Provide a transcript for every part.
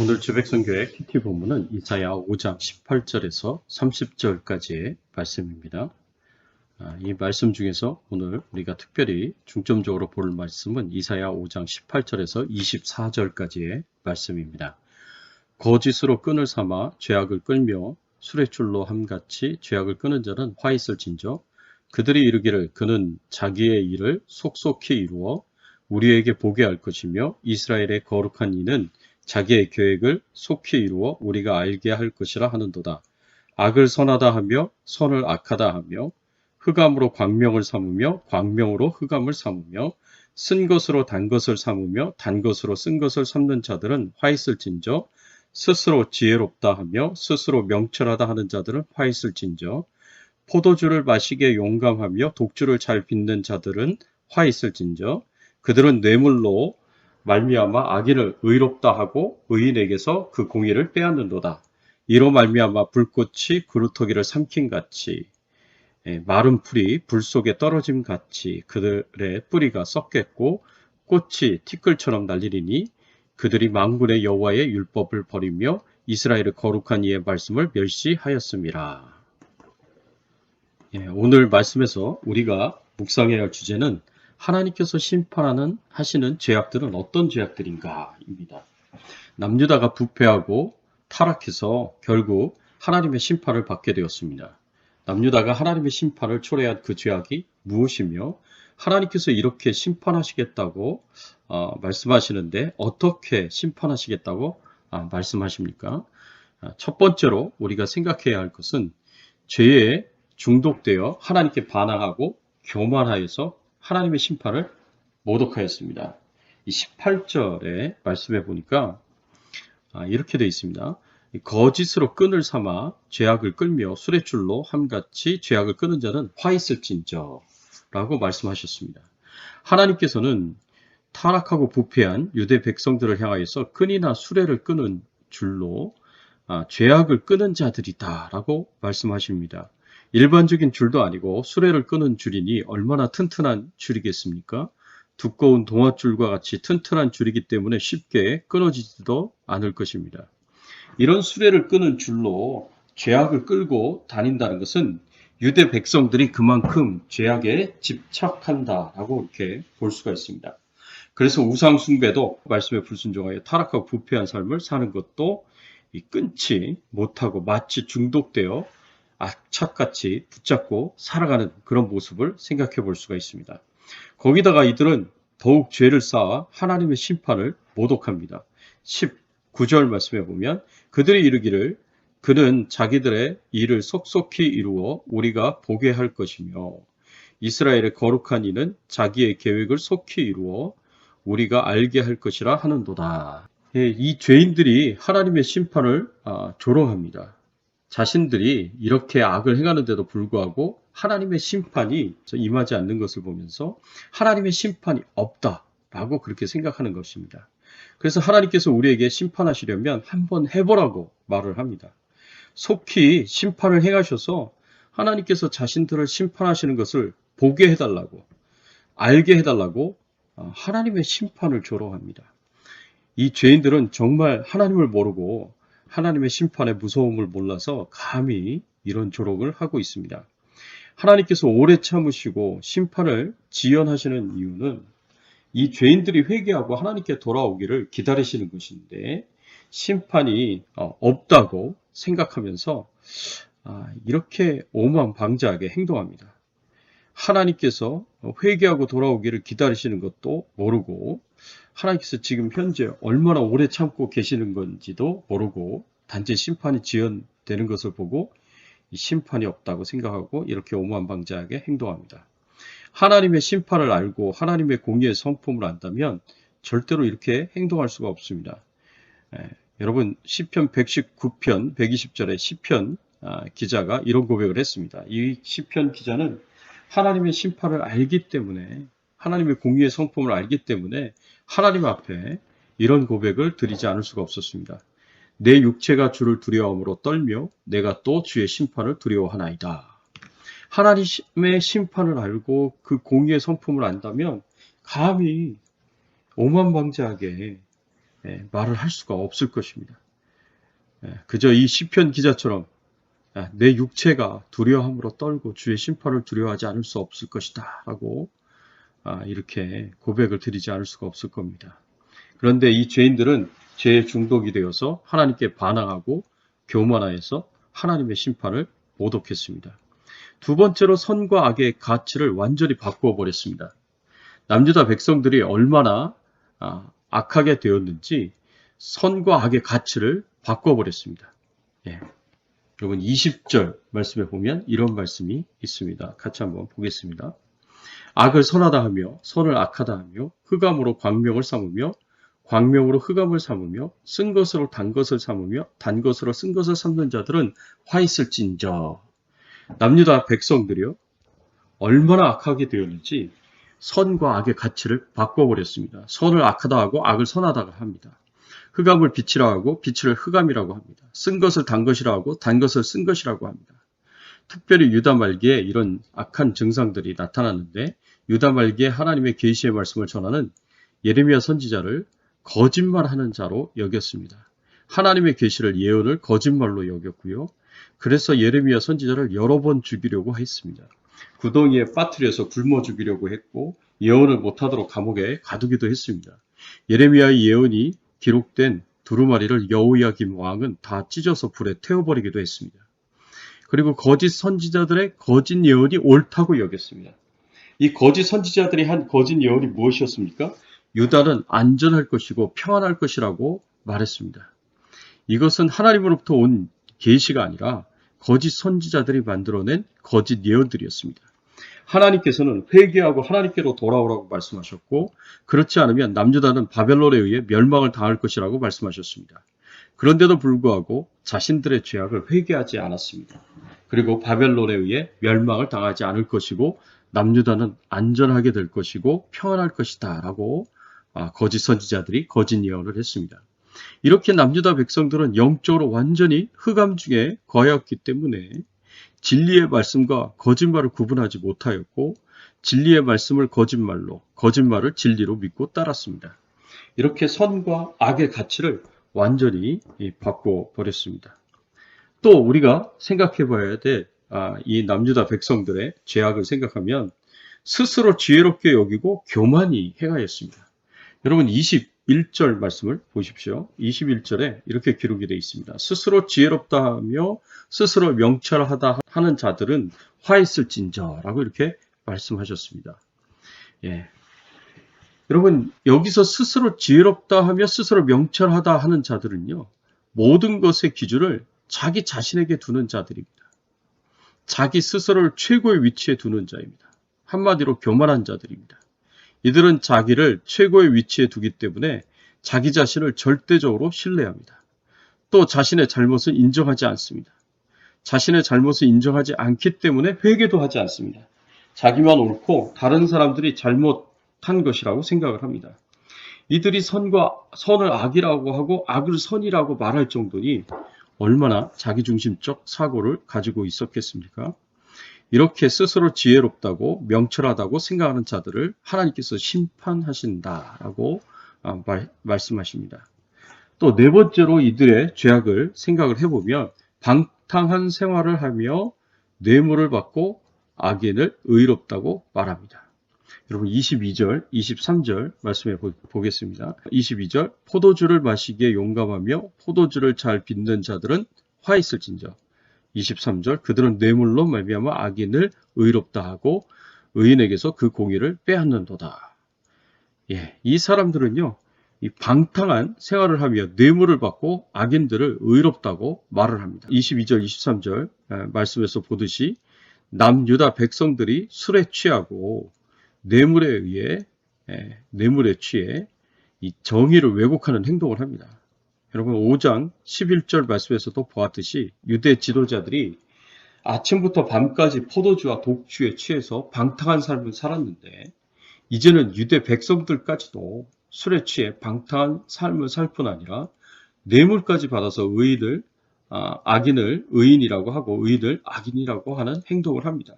오늘 주백성교회 PT 본문은 이사야 5장 18절에서 30절까지의 말씀입니다. 이 말씀 중에서 오늘 우리가 특별히 중점적으로 볼 말씀은 이사야 5장 18절에서 24절까지의 말씀입니다. 거짓으로 끈을 삼아 죄악을 끌며 수레줄로 함같이 죄악을 끄는 자는 화 있을진저 그들이 이르기를 그는 자기의 일을 속속히 이루어 우리에게 보게 할 것이며 이스라엘의 거룩한 이는 자기의 계획을 속히 이루어 우리가 알게 할 것이라 하는도다. 악을 선하다 하며 선을 악하다 하며 흑암으로 광명을 삼으며 광명으로 흑암을 삼으며 쓴 것으로 단 것을 삼으며 단 것으로 쓴 것을 삼는 자들은 화 있을진저 스스로 지혜롭다 하며 스스로 명철하다 하는 자들은 화 있을진저 포도주를 마시기에 용감하며 독주를 잘 빚는 자들은 화 있을진저 그들은 뇌물로 말미암아 악인을 의롭다 하고 의인에게서 그 공의를 빼앗는도다. 이로 말미암아 불꽃이 그루터기를 삼킨 같이 마른 풀이 불 속에 떨어짐 같이 그들의 뿌리가 썩겠고 꽃이 티끌처럼 날리리니 그들이 만군의 여호와의 율법을 버리며 이스라엘의 거룩한 이의 말씀을 멸시하였음이라. 오늘 말씀에서 우리가 묵상해야 할 주제는 하나님께서 하시는 죄악들은 어떤 죄악들인가입니다. 남유다가 부패하고 타락해서 결국 하나님의 심판을 받게 되었습니다. 남유다가 하나님의 심판을 초래한 그 죄악이 무엇이며 하나님께서 이렇게 심판하시겠다고 말씀하시는데 어떻게 심판하시겠다고 말씀하십니까? 첫 번째로 우리가 생각해야 할 것은 죄에 중독되어 하나님께 반항하고 교만하여서 하나님의 심판을 모독하였습니다. 이 18절의 말씀에 보니까 이렇게 되어 있습니다. 거짓으로 끈을 삼아 죄악을 끌며 수레줄로 함같이 죄악을 끄는 자는 화 있을진저 라고 말씀하셨습니다. 하나님께서는 타락하고 부패한 유대 백성들을 향하여서 끈이나 수레를 끄는 줄로 죄악을 끄는 자들이다 라고 말씀하십니다. 일반적인 줄도 아니고 수레를 끄는 줄이니 얼마나 튼튼한 줄이겠습니까? 두꺼운 동아줄과 같이 튼튼한 줄이기 때문에 쉽게 끊어지지도 않을 것입니다. 이런 수레를 끄는 줄로 죄악을 끌고 다닌다는 것은 유대 백성들이 그만큼 죄악에 집착한다라고 이렇게 볼 수가 있습니다. 그래서 우상 숭배도 말씀에 불순종하여 타락하고 부패한 삶을 사는 것도 끊지 못하고 마치 중독되어 악착같이 붙잡고 살아가는 그런 모습을 생각해 볼 수가 있습니다. 거기다가 이들은 더욱 죄를 쌓아 하나님의 심판을 모독합니다. 19절 말씀해 보면 그들이 이르기를 그는 자기들의 일을 속속히 이루어 우리가 보게 할 것이며 이스라엘의 거룩한 이는 자기의 계획을 속히 이루어 우리가 알게 할 것이라 하는도다. 이 죄인들이 하나님의 심판을 조롱합니다. 자신들이 이렇게 악을 행하는데도 불구하고 하나님의 심판이 임하지 않는 것을 보면서 하나님의 심판이 없다라고 그렇게 생각하는 것입니다. 그래서 하나님께서 우리에게 심판하시려면 한번 해보라고 말을 합니다. 속히 심판을 행하셔서 하나님께서 자신들을 심판하시는 것을 보게 해달라고, 알게 해달라고 하나님의 심판을 조롱합니다. 이 죄인들은 정말 하나님을 모르고 하나님의 심판의 무서움을 몰라서 감히 이런 조롱을 하고 있습니다. 하나님께서 오래 참으시고 심판을 지연하시는 이유는 이 죄인들이 회개하고 하나님께 돌아오기를 기다리시는 것인데 심판이 없다고 생각하면서 이렇게 오만방자하게 행동합니다. 하나님께서 회개하고 돌아오기를 기다리시는 것도 모르고 하나님께서 지금 현재 얼마나 오래 참고 계시는 건지도 모르고 단지 심판이 지연되는 것을 보고 심판이 없다고 생각하고 이렇게 오만방자하게 행동합니다. 하나님의 심판을 알고 하나님의 공의의 성품을 안다면 절대로 이렇게 행동할 수가 없습니다. 여러분 시편 119편 120절에 시편 기자가 이런 고백을 했습니다. 이 시편 기자는 하나님의 심판을 알기 때문에 하나님의 공의의 성품을 알기 때문에 하나님 앞에 이런 고백을 드리지 않을 수가 없었습니다. 내 육체가 주를 두려워함으로 떨며 내가 또 주의 심판을 두려워하나이다. 하나님의 심판을 알고 그 공의의 성품을 안다면 감히 오만방자하게 말을 할 수가 없을 것입니다. 그저 이 시편 기자처럼 내 육체가 두려움으로 떨고 주의 심판을 두려워하지 않을 수 없을 것이다 하고 이렇게 고백을 드리지 않을 수가 없을 겁니다. 그런데 이 죄인들은 죄에 중독이 되어서 하나님께 반항하고 교만하여서 하나님의 심판을 모독했습니다. 두 번째로 선과 악의 가치를 완전히 바꾸어 버렸습니다. 남유다 백성들이 얼마나 악하게 되었는지 선과 악의 가치를 바꾸어 버렸습니다. 여러분 20절 말씀에 보면 이런 말씀이 있습니다. 같이 한번 보겠습니다. 악을 선하다 하며 선을 악하다 하며 흑암으로 광명을 삼으며 광명으로 흑암을 삼으며 쓴 것으로 단 것을 삼으며 단 것으로 쓴 것을 삼는 자들은 화 있을진저. 남유다 백성들이요 얼마나 악하게 되었는지 선과 악의 가치를 바꿔버렸습니다. 선을 악하다 하고 악을 선하다고 합니다. 흑암을 빛이라 하고 빛을 흑암이라고 합니다. 쓴 것을 단 것이라 하고 단 것을 쓴 것이라고 합니다. 특별히 유다 말기에 이런 악한 증상들이 나타났는데 유다 말기에 하나님의 계시의 말씀을 전하는 예레미야 선지자를 거짓말하는 자로 여겼습니다. 하나님의 계시를 예언을 거짓말로 여겼고요. 그래서 예레미야 선지자를 여러 번 죽이려고 했습니다. 구덩이에 빠뜨려서 굶어 죽이려고 했고 예언을 못하도록 감옥에 가두기도 했습니다. 예레미야의 예언이 기록된 두루마리를 여호야김 왕은 다 찢어서 불에 태워버리기도 했습니다. 그리고 거짓 선지자들의 거짓 예언이 옳다고 여겼습니다. 이 거짓 선지자들이 한 거짓 예언이 무엇이었습니까? 유다는 안전할 것이고 평안할 것이라고 말했습니다. 이것은 하나님으로부터 온 계시가 아니라 거짓 선지자들이 만들어낸 거짓 예언들이었습니다. 하나님께서는 회개하고 하나님께로 돌아오라고 말씀하셨고 그렇지 않으면 남유다는 바벨론에 의해 멸망을 당할 것이라고 말씀하셨습니다. 그런데도 불구하고 자신들의 죄악을 회개하지 않았습니다. 그리고 바벨론에 의해 멸망을 당하지 않을 것이고 남유다는 안전하게 될 것이고 평안할 것이다 라고 거짓 선지자들이 거짓 예언을 했습니다. 이렇게 남유다 백성들은 영적으로 완전히 흑암 중에 거하였기 때문에 진리의 말씀과 거짓말을 구분하지 못하였고 진리의 말씀을 거짓말로, 거짓말을 진리로 믿고 따랐습니다. 이렇게 선과 악의 가치를 완전히 바꿔버렸습니다. 또 우리가 생각해 봐야 돼. 이 남유다 백성들의 죄악을 생각하면 스스로 지혜롭게 여기고 교만이 행하였습니다. 여러분 21절 말씀을 보십시오. 21절에 이렇게 기록이 되어 있습니다. 스스로 지혜롭다 하며 스스로 명철하다 하는 자들은 화 있을진저 라고 이렇게 말씀하셨습니다. 여러분 여기서 스스로 지혜롭다 하며 스스로 명철하다 하는 자들은요. 모든 것의 기준을 자기 자신에게 두는 자들입니다. 자기 스스로를 최고의 위치에 두는 자입니다. 한마디로 교만한 자들입니다. 이들은 자기를 최고의 위치에 두기 때문에 자기 자신을 절대적으로 신뢰합니다. 또 자신의 잘못을 인정하지 않습니다. 자신의 잘못을 인정하지 않기 때문에 회개도 하지 않습니다. 자기만 옳고 다른 사람들이 잘못한 것이라고 생각을 합니다. 이들이 선을 악이라고 하고 악을 선이라고 말할 정도니 얼마나 자기중심적 사고를 가지고 있었겠습니까? 이렇게 스스로 지혜롭다고 명철하다고 생각하는 자들을 하나님께서 심판하신다라고 말씀하십니다. 또 네 번째로 이들의 죄악을 생각을 해보면 방탕한 생활을 하며 뇌물을 받고 악인을 의롭다고 말합니다. 여러분 22절, 23절 말씀해 보겠습니다. 22절 포도주를 마시기에 용감하며 포도주를 잘 빚는 자들은 화 있을진저. 23절 그들은 뇌물로 말미암아 악인을 의롭다 하고 의인에게서 그 공의를 빼앗는도다. 이 사람들은요. 이 방탕한 생활을 하며 뇌물을 받고 악인들을 의롭다고 말을 합니다. 22절, 23절 말씀에서 보듯이 남유다 백성들이 술에 취하고 뇌물에 취해 이 정의를 왜곡하는 행동을 합니다. 여러분 5장 11절 말씀에서도 보았듯이 유대 지도자들이 아침부터 밤까지 포도주와 독주에 취해서 방탕한 삶을 살았는데 이제는 유대 백성들까지도 술에 취해 방탕한 삶을 살 뿐 아니라 뇌물까지 받아서 악인을 의인이라고 하고 의인을 악인이라고 하는 행동을 합니다.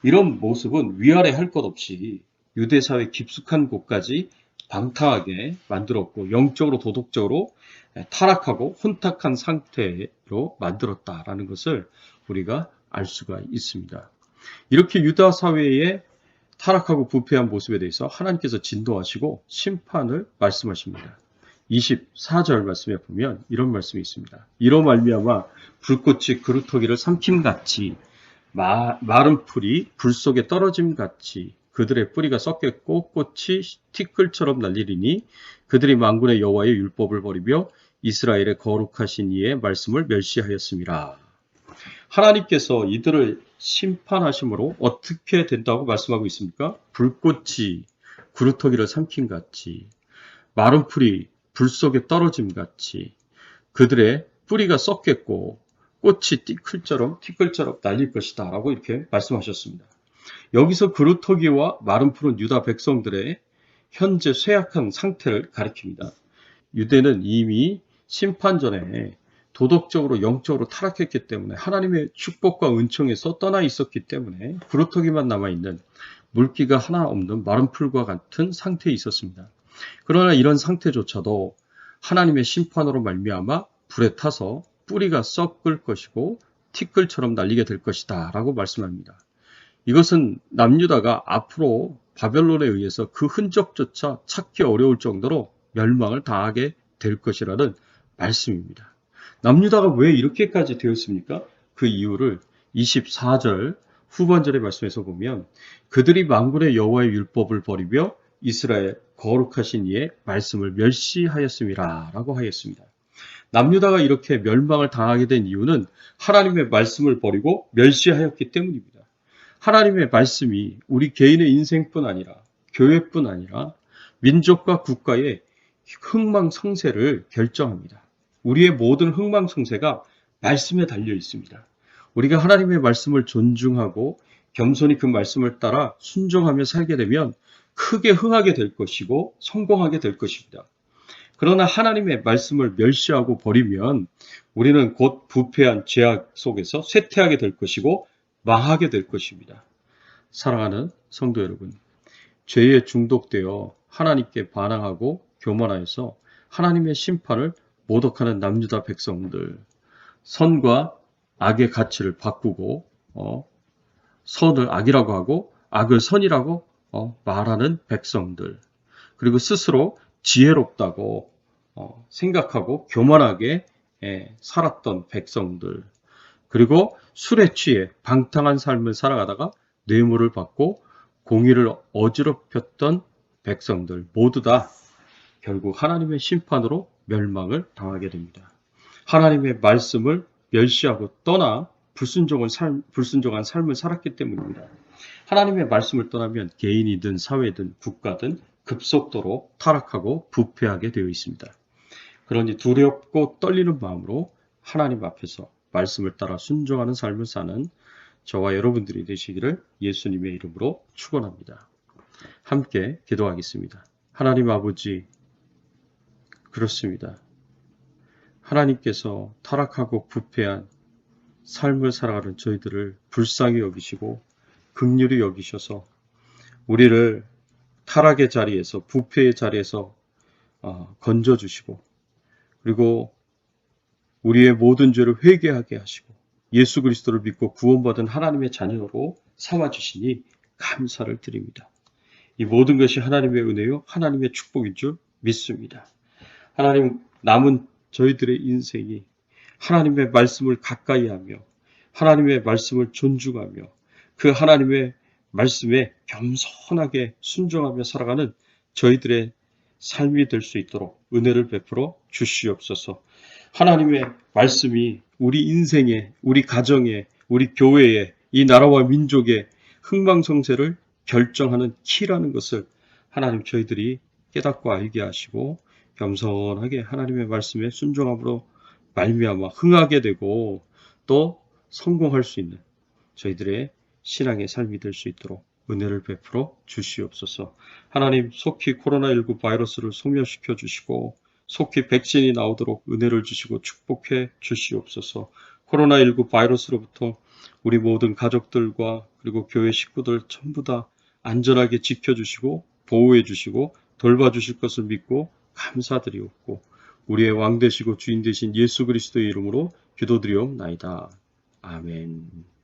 이런 모습은 위아래 할 것 없이 유대사회 깊숙한 곳까지 방탕하게 만들었고 영적으로 도덕적으로 타락하고 혼탁한 상태로 만들었다라는 것을 우리가 알 수가 있습니다. 이렇게 유다 사회의 타락하고 부패한 모습에 대해서 하나님께서 진노하시고 심판을 말씀하십니다. 24절 말씀에 보면 이런 말씀이 있습니다. 이로 말미암아 불꽃이 그루터기를 삼킴같이 마른 풀이 불 속에 떨어짐같이 그들의 뿌리가 썩겠고 꽃이 티끌처럼 날리리니 그들이 만군의 여호와의 율법을 버리며 이스라엘의 거룩하신 이의 말씀을 멸시하였습니다. 하나님께서 이들을 심판하심으로 어떻게 된다고 말씀하고 있습니까? 불꽃이 구루터기를 삼킴같이 마른 풀이 불 속에 떨어짐같이 그들의 뿌리가 썩겠고 꽃이 티끌처럼 날릴 것이다 라고 이렇게 말씀하셨습니다. 여기서 그루터기와 마른 풀은 유다 백성들의 현재 쇠약한 상태를 가리킵니다. 유대는 이미 심판 전에 도덕적으로 영적으로 타락했기 때문에 하나님의 축복과 은총에서 떠나 있었기 때문에 그루터기만 남아있는 물기가 하나 없는 마른 풀과 같은 상태에 있었습니다. 그러나 이런 상태조차도 하나님의 심판으로 말미암아 불에 타서 뿌리가 썩을 것이고 티끌처럼 날리게 될 것이다 라고 말씀합니다. 이것은 남유다가 앞으로 바벨론에 의해서 그 흔적조차 찾기 어려울 정도로 멸망을 당하게 될 것이라는 말씀입니다. 남유다가 왜 이렇게까지 되었습니까? 그 이유를 24절 후반절의 말씀에서 보면 그들이 만군의 여호와의 율법을 버리며 이스라엘 거룩하신 이의 말씀을 멸시하였음이라 라고 하였습니다. 남유다가 이렇게 멸망을 당하게 된 이유는 하나님의 말씀을 버리고 멸시하였기 때문입니다. 하나님의 말씀이 우리 개인의 인생뿐 아니라 교회뿐 아니라 민족과 국가의 흥망성쇠를 결정합니다. 우리의 모든 흥망성쇠가 말씀에 달려 있습니다. 우리가 하나님의 말씀을 존중하고 겸손히 그 말씀을 따라 순종하며 살게 되면 크게 흥하게 될 것이고 성공하게 될 것입니다. 그러나 하나님의 말씀을 멸시하고 버리면 우리는 곧 부패한 죄악 속에서 쇠퇴하게 될 것이고 망하게 될 것입니다. 사랑하는 성도 여러분, 죄에 중독되어 하나님께 반항하고 교만하여서 하나님의 심판을 모독하는 남유다 백성들, 선과 악의 가치를 바꾸고 선을 악이라고 하고 악을 선이라고 말하는 백성들, 그리고 스스로 지혜롭다고 생각하고 교만하게 살았던 백성들, 그리고 술에 취해 방탕한 삶을 살아가다가 뇌물을 받고 공의를 어지럽혔던 백성들 모두 다 결국 하나님의 심판으로 멸망을 당하게 됩니다. 하나님의 말씀을 멸시하고 떠나 불순종한 삶을 살았기 때문입니다. 하나님의 말씀을 떠나면 개인이든 사회든 국가든 급속도로 타락하고 부패하게 되어 있습니다. 그러니 두렵고 떨리는 마음으로 하나님 앞에서 말씀을 따라 순종하는 삶을 사는 저와 여러분들이 되시기를 예수님의 이름으로 축원합니다. 함께 기도하겠습니다. 하나님 아버지, 그렇습니다. 하나님께서 타락하고 부패한 삶을 살아가는 저희들을 불쌍히 여기시고 긍휼히 여기셔서 우리를 타락의 자리에서 부패의 자리에서 건져주시고 그리고 우리의 모든 죄를 회개하게 하시고 예수 그리스도를 믿고 구원받은 하나님의 자녀로 삼아주시니 감사를 드립니다. 이 모든 것이 하나님의 은혜요 하나님의 축복인 줄 믿습니다. 하나님, 남은 저희들의 인생이 하나님의 말씀을 가까이 하며 하나님의 말씀을 존중하며 그 하나님의 말씀에 겸손하게 순종하며 살아가는 저희들의 삶이 될 수 있도록 은혜를 베풀어 주시옵소서. 하나님의 말씀이 우리 인생에, 우리 가정에, 우리 교회에, 이 나라와 민족의 흥망성쇠를 결정하는 키라는 것을 하나님 저희들이 깨닫고 알게 하시고 겸손하게 하나님의 말씀에 순종함으로 말미암아 흥하게 되고 또 성공할 수 있는 저희들의 신앙의 삶이 될 수 있도록 은혜를 베풀어 주시옵소서. 하나님 속히 코로나19 바이러스를 소멸시켜 주시고 속히 백신이 나오도록 은혜를 주시고 축복해 주시옵소서. 코로나19 바이러스로부터 우리 모든 가족들과 그리고 교회 식구들 전부 다 안전하게 지켜주시고 보호해 주시고 돌봐주실 것을 믿고 감사드리옵고 우리의 왕 되시고 주인 되신 예수 그리스도의 이름으로 기도드리옵나이다. 아멘.